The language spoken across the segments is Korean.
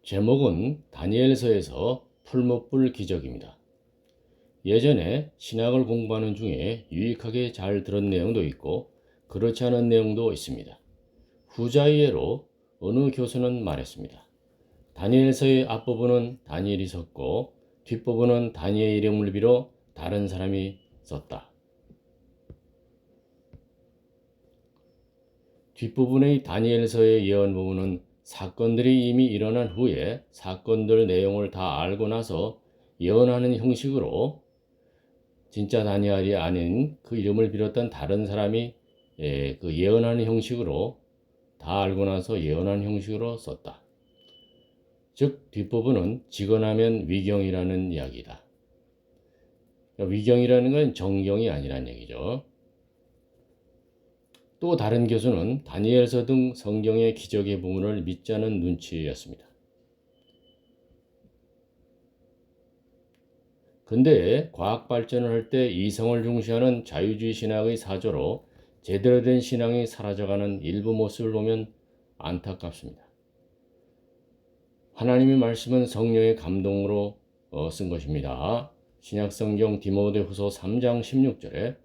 제목은 다니엘서에서 풀무불 기적입니다. 예전에 신학을 공부하는 중에 유익하게 잘 들은 내용도 있고 그렇지 않은 내용도 있습니다. 후자의 예로 어느 교수는 말했습니다. 다니엘서의 앞부분은 다니엘이 썼고 뒷부분은 다니엘 이름을 빌어 다른 사람이 썼다. 뒷부분의 다니엘서의 예언 부분은 사건들이 이미 일어난 후에 사건들 내용을 다 알고 나서 예언하는 형식으로 진짜 다니엘이 아닌 그 이름을 빌었던 다른 사람이 그 예언하는 형식으로 다 알고 나서 예언하는 형식으로 썼다. 즉 뒷부분은 직언하면 위경이라는 이야기다. 위경이라는 건 정경이 아니라는 얘기죠. 또 다른 교수는 다니엘서 등 성경의 기적의 부분을 믿지 않은 눈치였습니다. 근대에 과학 발전을 할 때 이성을 중시하는 자유주의 신학의 사조로 제대로 된 신앙이 사라져가는 일부 모습을 보면 안타깝습니다. 하나님의 말씀은 성령의 감동으로 쓴 것입니다. 신약성경 디모데후서 3장 16절에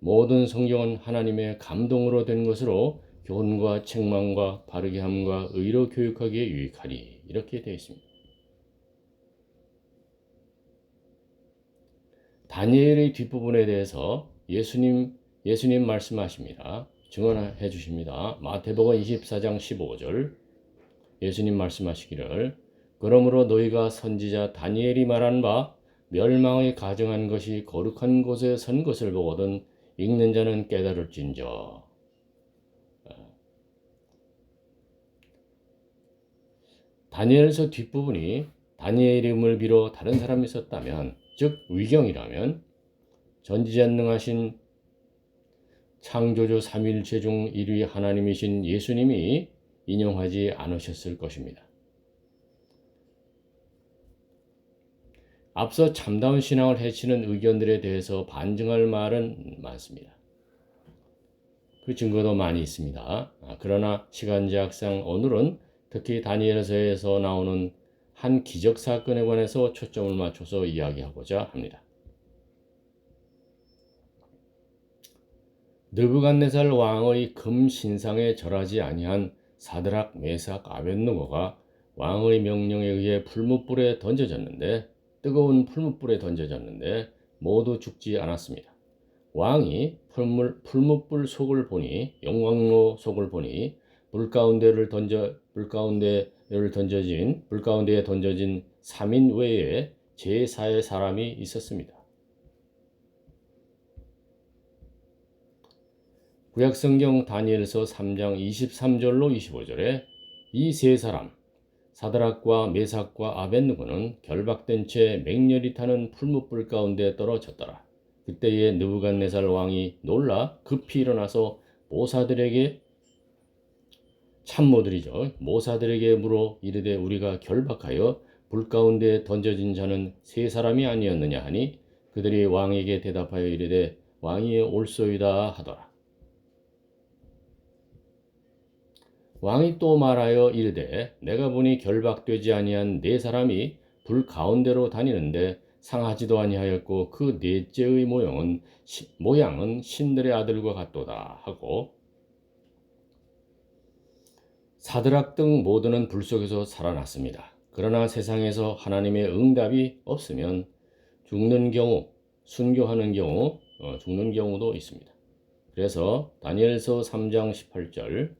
모든 성경은 하나님의 감동으로 된 것으로 교훈과 책망과 바르게 함과 의로 교육하기에 유익하니 이렇게 되어 있습니다. 다니엘의 뒷부분에 대해서 예수님 말씀하십니다. 증언해 주십니다. 마태복음 24장 15절 예수님 말씀하시기를 그러므로 너희가 선지자 다니엘이 말한 바 멸망의 가정한 것이 거룩한 곳에 선 것을 보거든 읽는 자는 깨달을진저. 다니엘서 뒷부분이 다니엘 이름을 빌어 다른 사람이 썼다면 즉 위경이라면 전지전능하신 창조주 삼위일체 중 1위 하나님이신 예수님이 인용하지 않으셨을 것입니다. 앞서 참다운 신앙을 해치는 의견들에 대해서 반증할 말은 많습니다. 그 증거도 많이 있습니다. 그러나 시간 제약상 오늘은 특히 다니엘서에서 나오는 한 기적 사건에 관해서 초점을 맞춰서 이야기하고자 합니다. 느부갓네살 왕의 금 신상에 절하지 아니한 사드락, 메삭, 아벳느고가 왕의 명령에 의해 풀무불에 던져졌는데 뜨거운 풀무불에 던져졌는데 모두 죽지 않았습니다. 왕이 풀무불 속을 보니 영광로 속을 보니 불 가운데에 던져진 3인 외에 제4의 사람이 있었습니다. 구약성경 다니엘서 3장 23절로 25절에 이 세 사람 사드락과 메삭과 아벳느고는 결박된 채 맹렬히 타는 풀무불 가운데 떨어졌더라. 그때에 느부갓네살 왕이 놀라 급히 일어나서 모사들에게 물어 이르되 우리가 결박하여 불 가운데 던져진 자는 세 사람이 아니었느냐 하니 그들이 왕에게 대답하여 이르되 왕이 옳소이다 하더라. 왕이 또 말하여 이르되 내가 보니 결박되지 아니한 네 사람이 불 가운데로 다니는데 상하지도 아니하였고 그 넷째의 모양은 신들의 아들과 같도다 하고 사드락 등 모두는 불 속에서 살아났습니다. 그러나 세상에서 하나님의 응답이 없으면 죽는 경우도 있습니다. 그래서 다니엘서 3장 18절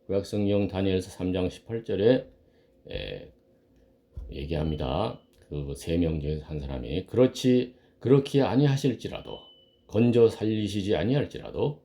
구약성경 다니엘서 3장 18절에 얘기합니다. 그 세 명 중에 한 사람이 그렇게 아니하실지라도 건져 살리시지 아니할지라도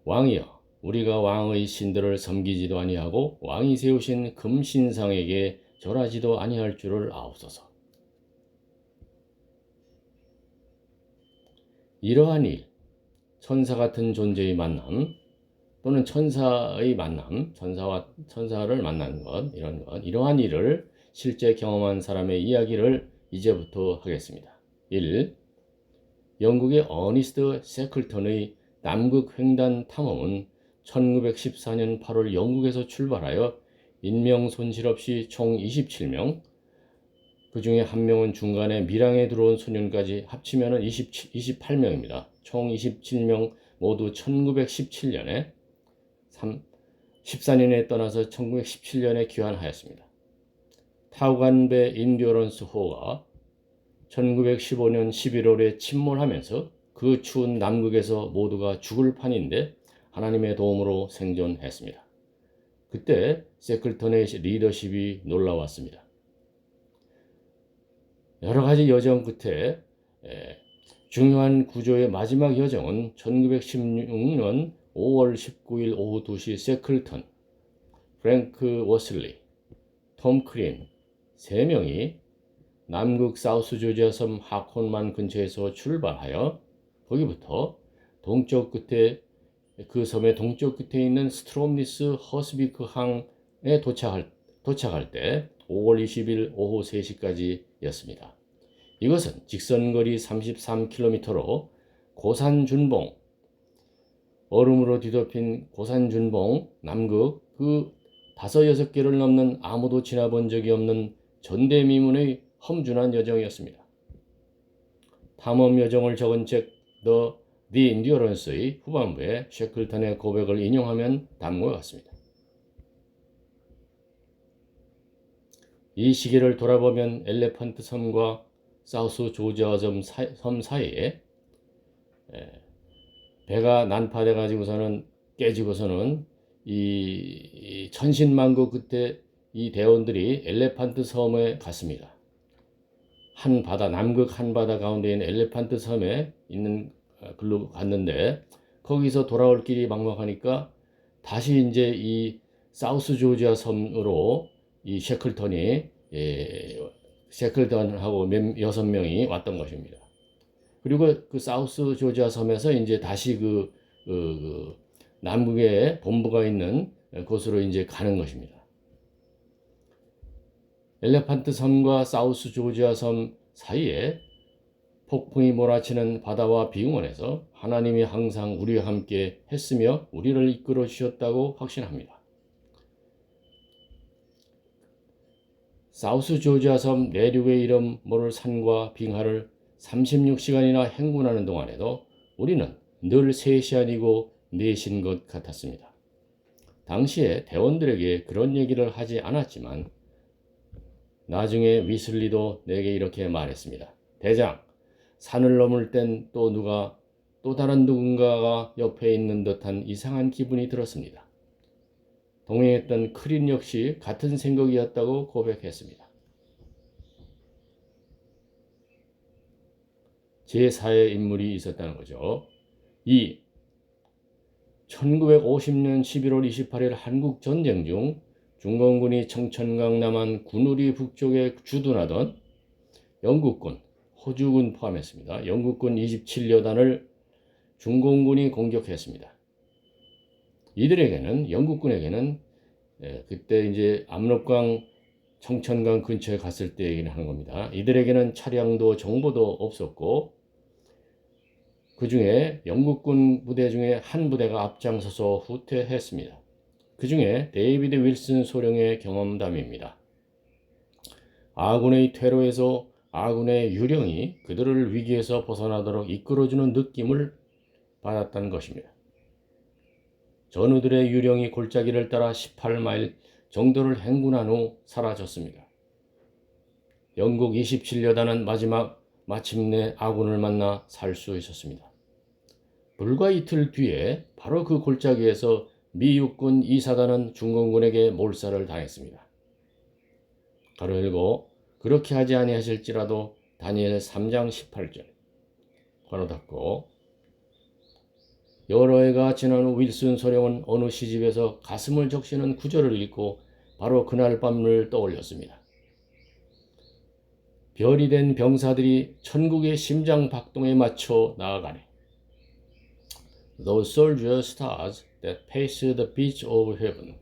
왕이여 우리가 왕의 신들을 섬기지도 아니하고 왕이 세우신 금신상에게 절하지도 아니할 줄을 아옵소서. 이러한 일 천사 같은 존재의 만남 또는 천사의 만남, 천사를 만나는 것, 이러한 일을 실제 경험한 사람의 이야기를 이제부터 하겠습니다. 1. 영국의 어니스트 세클턴의 남극 횡단 탐험은 1914년 8월 영국에서 출발하여 인명 손실 없이 총 27명, 그 중에 한 명은 중간에 밀항에 들어온 소년까지 합치면 28명입니다. 총 27명 모두 1917년에 14년에 떠나서 1917년에 귀환하였습니다. 타고 간 배 인듀어런스 호가 1915년 11월에 침몰하면서 그 추운 남극에서 모두가 죽을 판인데 하나님의 도움으로 생존했습니다. 그때 세클턴의 리더십이 놀라웠습니다. 여러 가지 여정 끝에 중요한 구조의 마지막 여정은 1916년 5월 19일 오후 2시 세클턴, 프랭크 워슬리, 톰 크린 3명이 남극 사우스 조지아 섬 하콘만 근처에서 출발하여 거기부터 동쪽 끝에 그 섬의 동쪽 끝에 있는 스트롬리스 허스비크 항에 도착할 때 5월 20일 오후 3시까지였습니다. 이것은 직선거리 33km로 고산준봉, 얼음으로 뒤덮인 고산준봉 남극 그 5-6개를 넘는 아무도 지나본 적이 없는 전대미문의 험준한 여정이었습니다. 탐험 여정을 적은 책 The Endurance의 후반부에 셰클턴의 고백을 인용하면 다음과 같습니다. 이 시기를 돌아보면 엘레펀트 섬과 사우스 조지아 섬 사이에 배가 난파돼 가지고서는 깨지고서는 이 천신만고 끝에 이 대원들이 엘레펀트 섬에 갔습니다. 남극 한바다 가운데 있는 엘레펀트 섬에 있는 글로 갔는데 거기서 돌아올 길이 막막하니까 다시 이제 이 사우스 조지아 섬으로 이 셰클턴하고 6명이 왔던 것입니다. 그리고 그 사우스 조지아 섬에서 이제 다시 그 남극에 본부가 있는 곳으로 이제 가는 것입니다. 엘레펀트 섬과 사우스 조지아 섬 사이에 폭풍이 몰아치는 바다와 비응원에서 하나님이 항상 우리와 함께 했으며 우리를 이끌어 주셨다고 확신합니다. 사우스 조지아 섬 내륙의 이름 모를 산과 빙하를 36시간이나 행군하는 동안에도 우리는 늘 3시 아니고 4시인 것 같았습니다. 당시에 대원들에게 그런 얘기를 하지 않았지만 나중에 위슬리도 내게 이렇게 말했습니다. 대장, 산을 넘을 땐 또 다른 누군가가 옆에 있는 듯한 이상한 기분이 들었습니다. 동행했던 크린 역시 같은 생각이었다고 고백했습니다. 제4의 인물이 있었다는 거죠. 2. 1950년 11월 28일 한국 전쟁 중 중공군이 청천강 남한 군우리 북쪽에 주둔하던 영국군, 호주군 포함했습니다. 영국군 27여단을 중공군이 공격했습니다. 영국군에게는 그때 이제 압록강, 청천강 근처에 갔을 때 얘기를 하는 겁니다. 이들에게는 차량도 정보도 없었고 그 중에 영국군 부대 중에 한 부대가 앞장서서 후퇴했습니다. 그 중에 데이비드 윌슨 소령의 경험담입니다. 아군의 퇴로에서 아군의 유령이 그들을 위기에서 벗어나도록 이끌어주는 느낌을 받았다는 것입니다. 전우들의 유령이 골짜기를 따라 18마일 정도를 행군한 후 사라졌습니다. 영국 27여단은 마침내 아군을 만나 살 수 있었습니다. 불과 이틀 뒤에 바로 그 골짜기에서 미 육군 2사단은 중공군에게 몰살을 당했습니다. 가로 열고 그렇게 하지 아니하실지라도 다니엘 3장 18절 가로 닫고 여러 해가 지난 후 윌슨 소령은 어느 시집에서 가슴을 적시는 구절을 읽고 바로 그날 밤을 떠올렸습니다. 별이 된 병사들이 천국의 심장 박동에 맞춰 나아가네. Those soldier stars that pace the beach of heaven.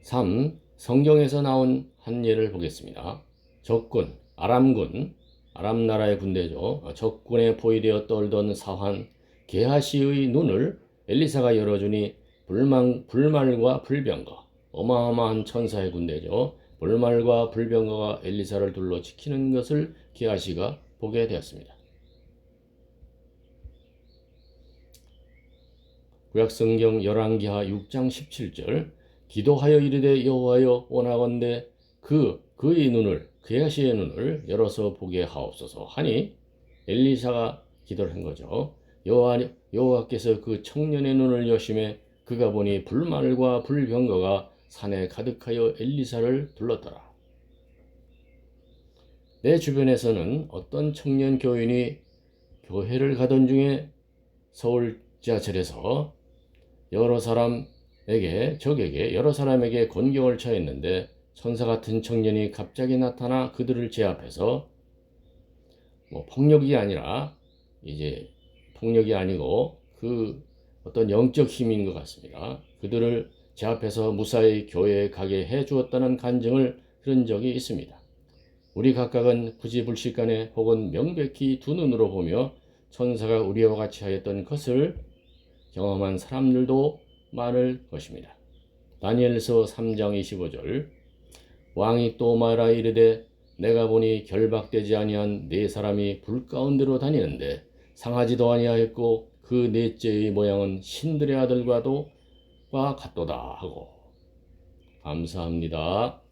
3. 성경에서 나온 한 예를 보겠습니다. 적군, 아람 나라의 군대죠. 적군에 포위되어 떨던 사환 게하시의 눈을 엘리사가 열어주니 불말과 불병거, 어마어마한 천사의 군대죠. 불말과 불병거가 엘리사를 둘러 지키는 것을 게하시가 보게 되었습니다. 구약성경 열왕기하 6장 17절 기도하여 이르되 여호와여 원하건대 그의 눈을 게하시의 눈을 열어서 보게 하옵소서 하니 엘리사가 기도를 한 거죠. 여호와께서 그 청년의 눈을 여심해 그가 보니 불말과 불병거가 산에 가득하여 엘리사를 둘렀더라. 내 주변에서는 어떤 청년 교인이 교회를 가던 중에 서울 지하철에서 적에게 여러 사람에게 곤경을 처했는데 천사 같은 청년이 갑자기 나타나 그들을 제압해서 폭력이 아니고 그 어떤 영적 힘인 것 같습니다. 그들을 제압해서 무사히 교회에 가게 해 주었다는 간증을 들은 적이 있습니다. 우리 각각은 부지불식간에 혹은 명백히 두 눈으로 보며 천사가 우리와 같이 하였던 것을 경험한 사람들도 많을 것입니다. 다니엘서 3장 25절 왕이 또 말하 이르되 내가 보니 결박되지 아니한 네 사람이 불 가운데로 다니는데 상하지도 아니하였고 그 넷째의 모양은 신들의 아들과도 같도다 하고. 감사합니다.